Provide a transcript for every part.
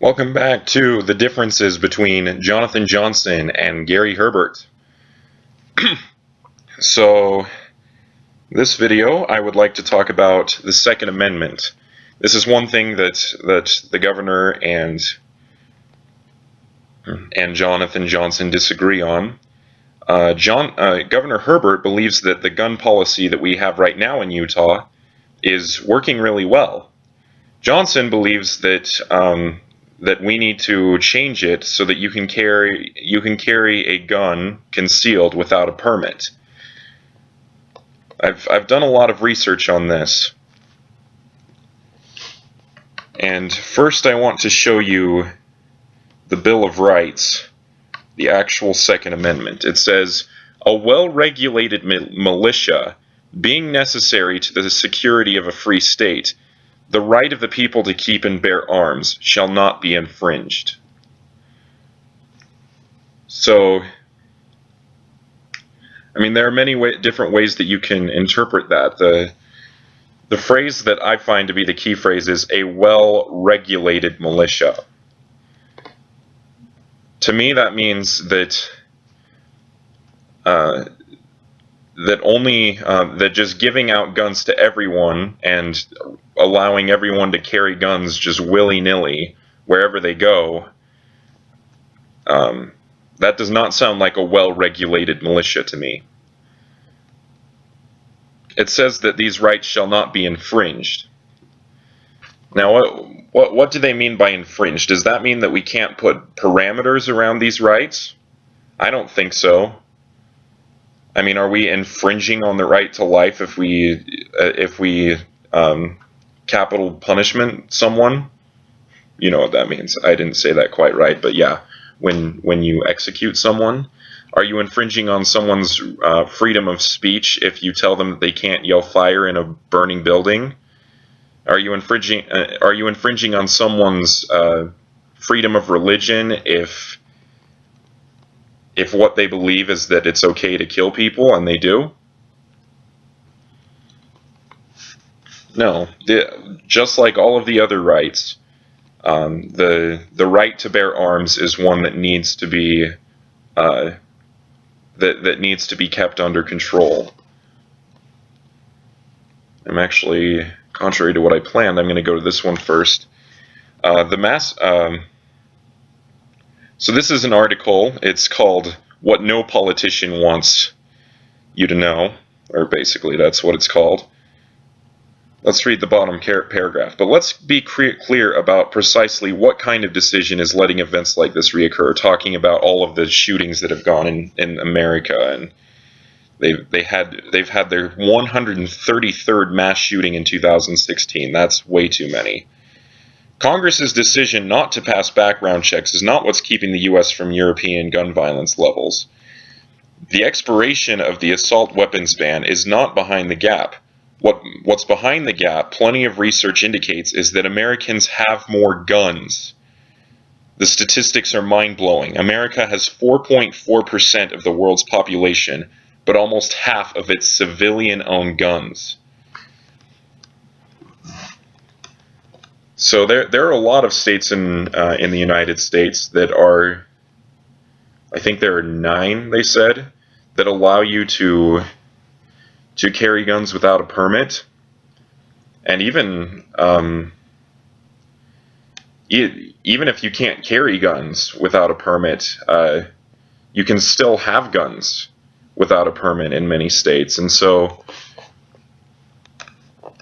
Welcome back to the differences between Jonathan Johnson and Gary Herbert. So, this video I would like to talk about the Second Amendment. This is one thing that the governor and Jonathan Johnson disagree on. Governor Herbert believes that the gun policy that we have right now in Utah is working really well. Johnson believes that that we need to change it so that you can carry a gun concealed without a permit. I've done a lot of research on this. And first I want to show you the Bill of Rights, the actual Second Amendment. It says, "A well-regulated militia, being necessary to the security of a free state, the right of the people to keep and bear arms shall not be infringed." So, I mean, there are many different ways that you can interpret that. The phrase that I find to be the key phrase is a well-regulated militia. To me, that means that that just giving out guns to everyone and allowing everyone to carry guns just willy-nilly wherever they go, that does not sound like a well-regulated militia to me. It says that these rights shall not be infringed. Now, what do they mean by infringed? Does that mean that we can't put parameters around these rights? I don't think so. I mean, are we infringing on the right to life if we capital punishment someone? You know what that means. I didn't say that quite right, but yeah, when you execute someone, are you infringing on someone's freedom of speech if you tell them that they can't yell fire in a burning building? Are you infringing on someone's freedom of religion if what they believe is that it's okay to kill people and they do? No. Just like all of the other rights, the right to bear arms is one that needs to be that needs to be kept under control. I'm actually, contrary to what I planned, I'm going to go to this one first. So this is an article. It's called "What No Politician Wants You to Know," or basically that's what it's called. Let's read the bottom paragraph. But let's be clear about precisely what kind of decision is letting events like this reoccur, talking about all of the shootings that have gone in America, and they've had their 133rd mass shooting in 2016. That's way too many. Congress's decision not to pass background checks is not what's keeping the U.S. from European gun violence levels. The expiration of the assault weapons ban is not behind the gap. What's behind the gap, plenty of research indicates, is that Americans have more guns. The statistics are mind-blowing. America has 4.4% of the world's population, but almost half of its civilian-owned guns. So there are a lot of states in the United States that are, I think there are 9, they said, that allow you to carry guns without a permit, and even if you can't carry guns without a permit, you can still have guns without a permit in many states, and so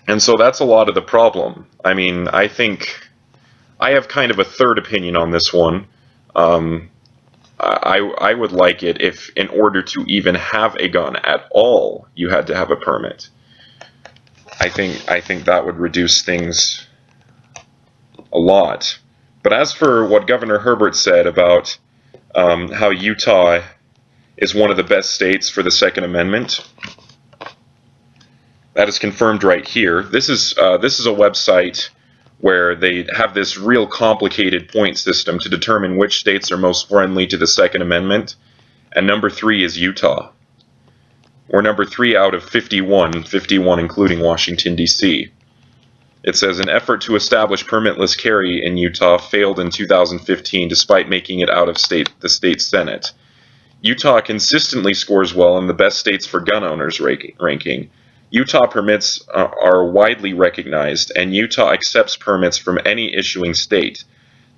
that's a lot of the problem. I mean, I think I have kind of a third opinion on this one. I would like it if, in order to even have a gun at all, you had to have a permit. I think that would reduce things a lot. But as for what Governor Herbert said about how Utah is one of the best states for the Second Amendment, that is confirmed right here. This is a website where they have this real complicated point system to determine which states are most friendly to the Second Amendment, and number 3 is Utah. We're number 3 out of 51 including Washington, D.C. It says, an effort to establish permitless carry in Utah failed in 2015 despite making it out of the state Senate. Utah consistently scores well in the best states for gun owners ranking. Utah permits are widely recognized, and Utah accepts permits from any issuing state.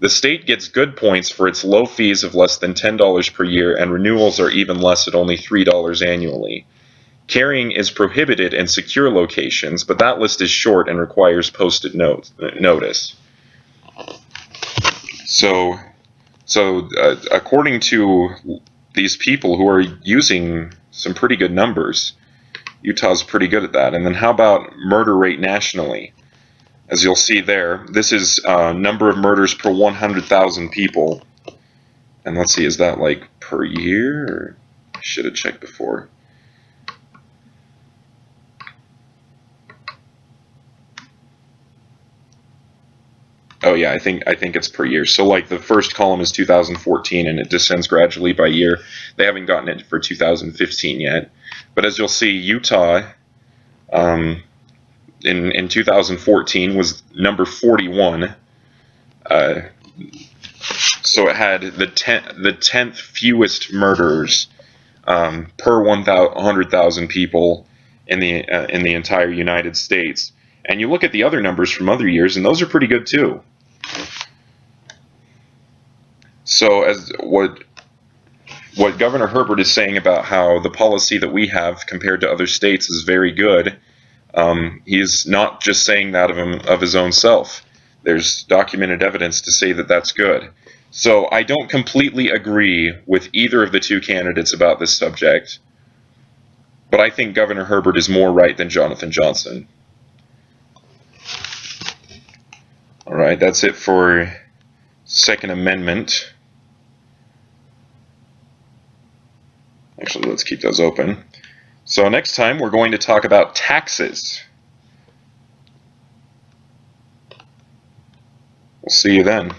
The state gets good points for its low fees of less than $10 per year, and renewals are even less at only $3 annually. Carrying is prohibited in secure locations, but that list is short and requires posted notice. So according to these people who are using some pretty good numbers, Utah's pretty good at that. And then how about murder rate nationally? As you'll see there, this is number of murders per 100,000 people. And let's see, is that like per year? Or I should have checked before. Oh yeah, I think it's per year. So like the first column is 2014 and it descends gradually by year. They haven't gotten it for 2015 yet. But as you'll see, Utah in 2014 was number 41. So it had the 10th fewest murders per 100,000 people in the entire United States. And you look at the other numbers from other years, and those are pretty good too. So as what Governor Herbert is saying about how the policy that we have compared to other states is very good, he's not just saying that of his own self. There's documented evidence to say that that's good. So I don't completely agree with either of the two candidates about this subject, but I think Governor Herbert is more right than Jonathan Johnson. All right, that's it for Second Amendment. Actually, let's keep those open. So next time we're going to talk about taxes. We'll see you then.